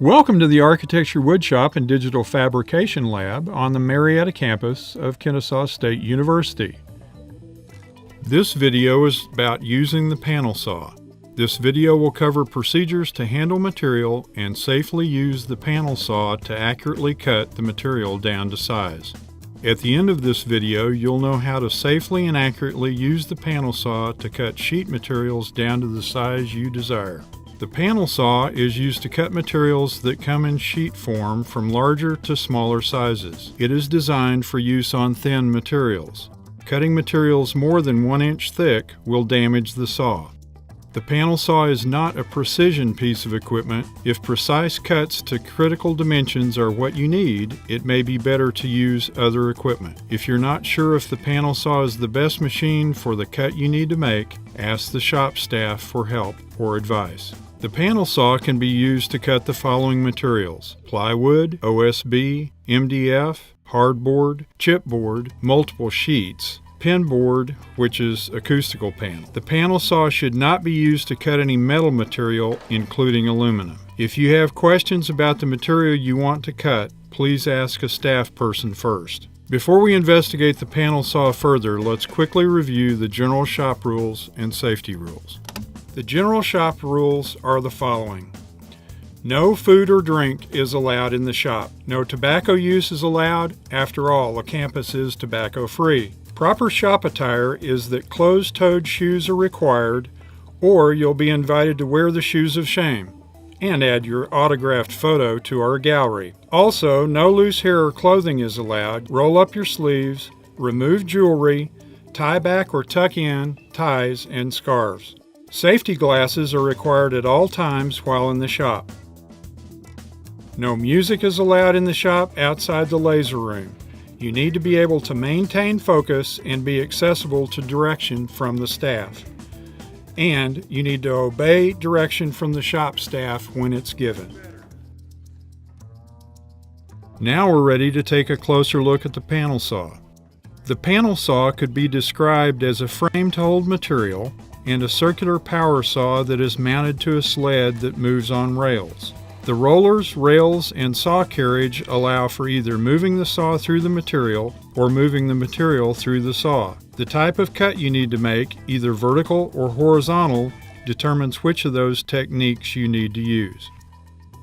Welcome to the Architecture Woodshop and Digital Fabrication Lab on the Marietta campus of Kennesaw State University. This video is about using the panel saw. This video will cover procedures to handle material and safely use the panel saw to accurately cut the material down to size. At the end of this video, you'll know how to safely and accurately use the panel saw to cut sheet materials down to the size you desire. The panel saw is used to cut materials that come in sheet form from larger to smaller sizes. It is designed for use on thin materials. Cutting materials more than 1 inch thick will damage the saw. The panel saw is not a precision piece of equipment. If precise cuts to critical dimensions are what you need, it may be better to use other equipment. If you're not sure if the panel saw is the best machine for the cut you need to make, ask the shop staff for help or advice. The panel saw can be used to cut the following materials: plywood, OSB, MDF, hardboard, chipboard, multiple sheets, pinboard, which is acoustical panel. The panel saw should not be used to cut any metal material, including aluminum. If you have questions about the material you want to cut, please ask a staff person first. Before we investigate the panel saw further, let's quickly review the general shop rules and safety rules. The general shop rules are the following. No food or drink is allowed in the shop. No tobacco use is allowed. After all, a campus is tobacco-free. Proper shop attire is that closed-toed shoes are required, or you'll be invited to wear the shoes of shame, and add your autographed photo to our gallery. Also, no loose hair or clothing is allowed. Roll up your sleeves, remove jewelry, tie back or tuck in ties and scarves. Safety glasses are required at all times while in the shop. No music is allowed in the shop outside the laser room. You need to be able to maintain focus and be accessible to direction from the staff. And you need to obey direction from the shop staff when it's given. Now we're ready to take a closer look at the panel saw. The panel saw could be described as a frame to hold material and a circular power saw that is mounted to a sled that moves on rails. The rollers, rails, and saw carriage allow for either moving the saw through the material or moving the material through the saw. The type of cut you need to make, either vertical or horizontal, determines which of those techniques you need to use.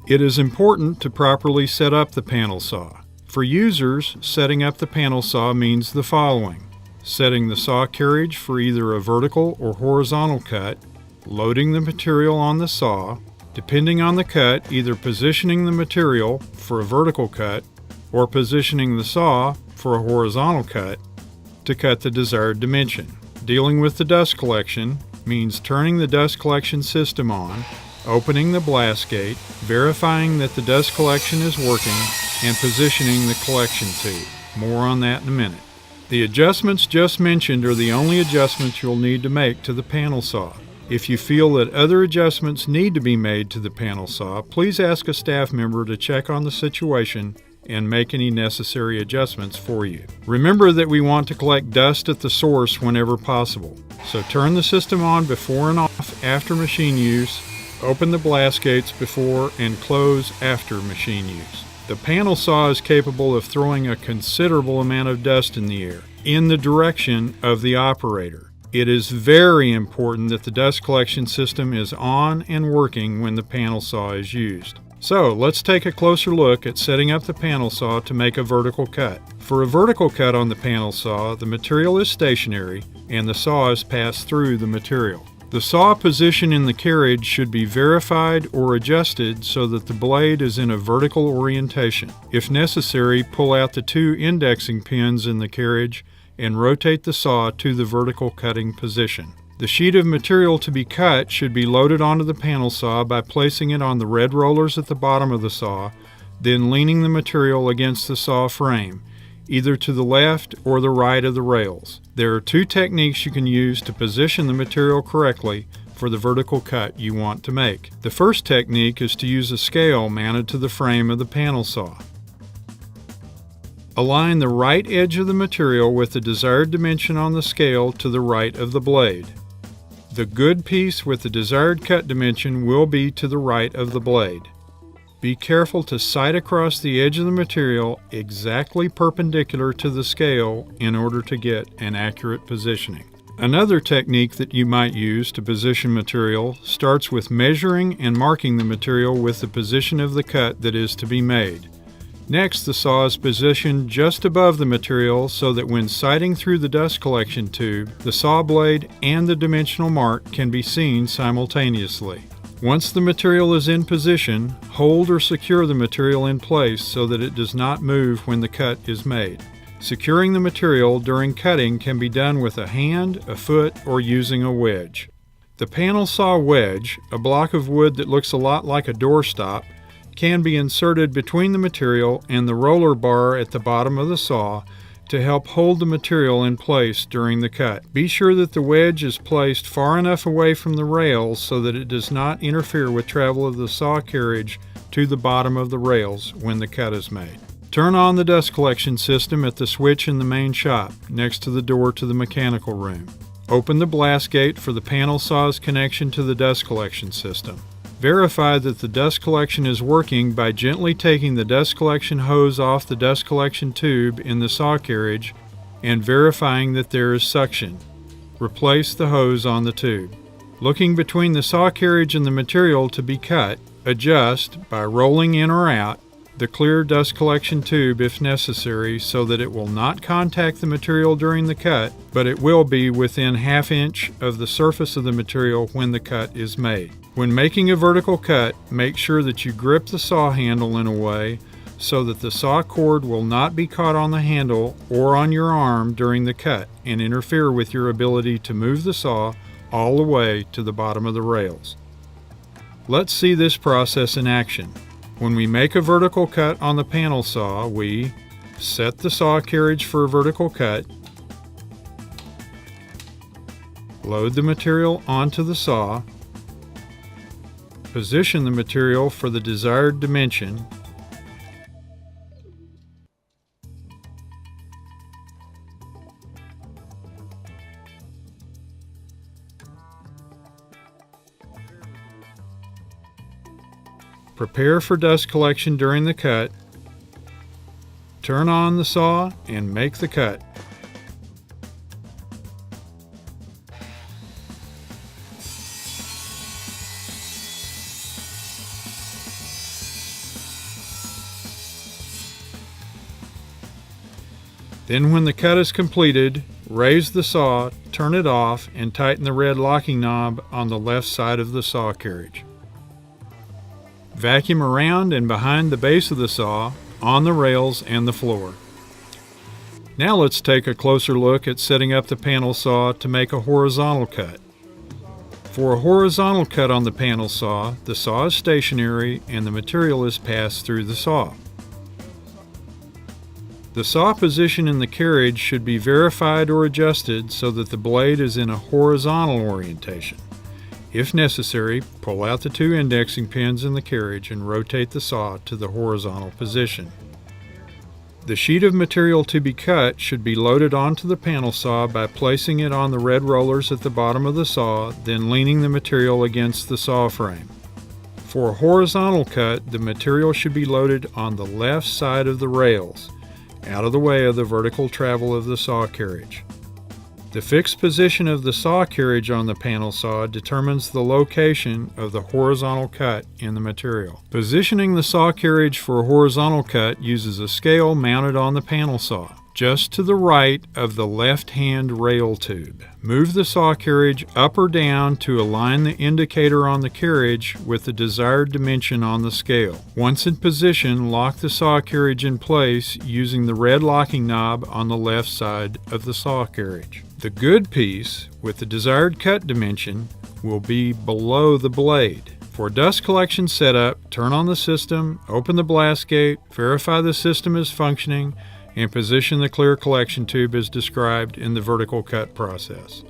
It is important to properly set up the panel saw. For users, setting up the panel saw means the following: setting the saw carriage for either a vertical or horizontal cut, loading the material on the saw, depending on the cut, either positioning the material for a vertical cut or positioning the saw for a horizontal cut to cut the desired dimension. Dealing with the dust collection means turning the dust collection system on, opening the blast gate, verifying that the dust collection is working, and positioning the collection tube. More on that in a minute. The adjustments just mentioned are the only adjustments you'll need to make to the panel saw. If you feel that other adjustments need to be made to the panel saw, please ask a staff member to check on the situation and make any necessary adjustments for you. Remember that we want to collect dust at the source whenever possible, so turn the system on before and off after machine use, open the blast gates before and close after machine use. The panel saw is capable of throwing a considerable amount of dust in the air, in the direction of the operator. It is very important that the dust collection system is on and working when the panel saw is used. So let's take a closer look at setting up the panel saw to make a vertical cut. For a vertical cut on the panel saw, the material is stationary and the saw is passed through the material. The saw position in the carriage should be verified or adjusted so that the blade is in a vertical orientation. If necessary, pull out the 2 indexing pins in the carriage and rotate the saw to the vertical cutting position. The sheet of material to be cut should be loaded onto the panel saw by placing it on the red rollers at the bottom of the saw, then leaning the material against the saw frame, either to the left or the right of the rails. There are 2 techniques you can use to position the material correctly for the vertical cut you want to make. The first technique is to use a scale mounted to the frame of the panel saw. Align the right edge of the material with the desired dimension on the scale to the right of the blade. The good piece with the desired cut dimension will be to the right of the blade. be careful to sight across the edge of the material exactly perpendicular to the scale in order to get an accurate positioning. Another technique that you might use to position material starts with measuring and marking the material with the position of the cut that is to be made. Next, the saw is positioned just above the material so that when sighting through the dust collection tube, the saw blade and the dimensional mark can be seen simultaneously. Once the material is in position, hold or secure the material in place so that it does not move when the cut is made. Securing the material during cutting can be done with a hand, a foot, or using a wedge. The panel saw wedge, a block of wood that looks a lot like a doorstop, can be inserted between the material and the roller bar at the bottom of the saw to help hold the material in place during the cut. Be sure that the wedge is placed far enough away from the rails so that it does not interfere with travel of the saw carriage to the bottom of the rails when the cut is made. Turn on the dust collection system at the switch in the main shop, next to the door to the mechanical room. Open the blast gate for the panel saw's connection to the dust collection system. Verify that the dust collection is working by gently taking the dust collection hose off the dust collection tube in the saw carriage and verifying that there is suction. Replace the hose on the tube. Looking between the saw carriage and the material to be cut, adjust, by rolling in or out, the clear dust collection tube if necessary so that it will not contact the material during the cut, but it will be within ½ inch of the surface of the material when the cut is made. When making a vertical cut, make sure that you grip the saw handle in a way so that the saw cord will not be caught on the handle or on your arm during the cut and interfere with your ability to move the saw all the way to the bottom of the rails. Let's see this process in action. When we make a vertical cut on the panel saw, we set the saw carriage for a vertical cut, load the material onto the saw, position the material for the desired dimension, prepare for dust collection during the cut, turn on the saw, and make the cut. Then when the cut is completed, raise the saw, turn it off, and tighten the red locking knob on the left side of the saw carriage. Vacuum around and behind the base of the saw, on the rails and the floor. Now let's take a closer look at setting up the panel saw to make a horizontal cut. For a horizontal cut on the panel saw, the saw is stationary and the material is passed through the saw. The saw position in the carriage should be verified or adjusted so that the blade is in a horizontal orientation. If necessary, pull out the 2 indexing pins in the carriage and rotate the saw to the horizontal position. The sheet of material to be cut should be loaded onto the panel saw by placing it on the red rollers at the bottom of the saw, then leaning the material against the saw frame. For a horizontal cut, the material should be loaded on the left side of the rails, out of the way of the vertical travel of the saw carriage. The fixed position of the saw carriage on the panel saw determines the location of the horizontal cut in the material. Positioning the saw carriage for a horizontal cut uses a scale mounted on the panel saw, just to the right of the left-hand rail tube. Move the saw carriage up or down to align the indicator on the carriage with the desired dimension on the scale. Once in position, lock the saw carriage in place using the red locking knob on the left side of the saw carriage. The good piece, with the desired cut dimension, will be below the blade. For dust collection setup, turn on the system, open the blast gate, verify the system is functioning, and position the clear collection tube as described in the vertical cut process.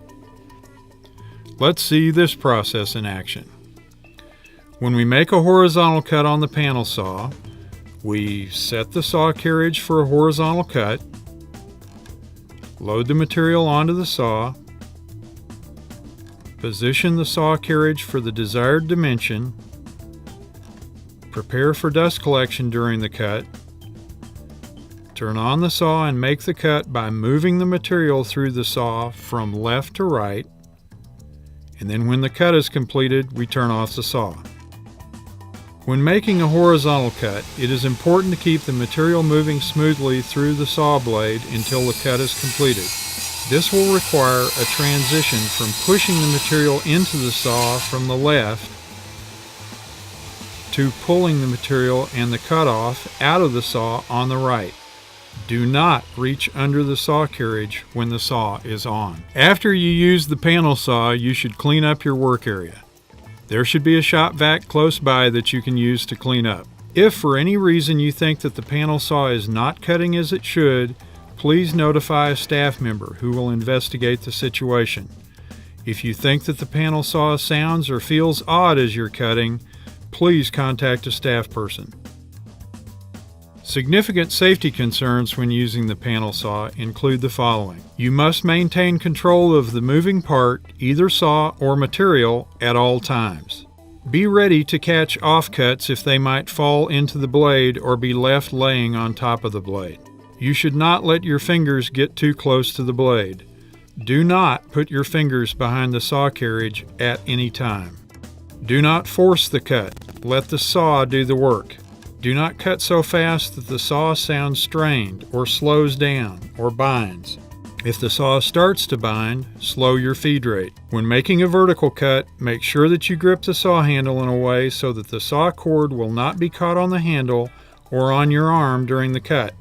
Let's see this process in action. When we make a horizontal cut on the panel saw, we set the saw carriage for a horizontal cut, load the material onto the saw, position the saw carriage for the desired dimension, Prepare for dust collection during the cut. Turn on the saw and make the cut by moving the material through the saw from left to right. And then when the cut is completed, we turn off the saw. When making a horizontal cut, it is important to keep the material moving smoothly through the saw blade until the cut is completed. This will require a transition from pushing the material into the saw from the left to pulling the material and the cutoff out of the saw on the right. Do not reach under the saw carriage when the saw is on. After you use the panel saw, you should clean up your work area. There should be a shop vac close by that you can use to clean up. If for any reason you think that the panel saw is not cutting as it should, please notify a staff member who will investigate the situation. If you think that the panel saw sounds or feels odd as you're cutting, please contact a staff person. Significant safety concerns when using the panel saw include the following. You must maintain control of the moving part, either saw or material, at all times. Be ready to catch offcuts if they might fall into the blade or be left laying on top of the blade. You should not let your fingers get too close to the blade. Do not put your fingers behind the saw carriage at any time. Do not force the cut. Let the saw do the work. Do not cut so fast that the saw sounds strained or slows down or binds. If the saw starts to bind, slow your feed rate. When making a vertical cut, make sure that you grip the saw handle in a way so that the saw cord will not be caught on the handle or on your arm during the cut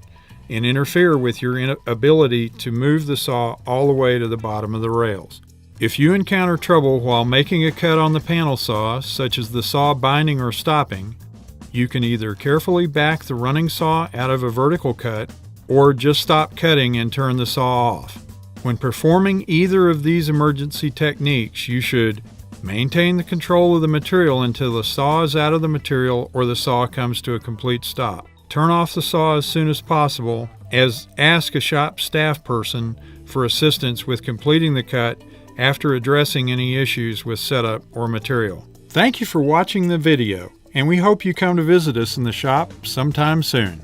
and interfere with your ability to move the saw all the way to the bottom of the rails. If you encounter trouble while making a cut on the panel saw, such as the saw binding or stopping, you can either carefully back the running saw out of a vertical cut or just stop cutting and turn the saw off. When performing either of these emergency techniques, you should maintain the control of the material until the saw is out of the material or the saw comes to a complete stop. Turn off the saw as soon as possible, ask a shop staff person for assistance with completing the cut after addressing any issues with setup or material. Thank you for watching the video, and we hope you come to visit us in the shop sometime soon.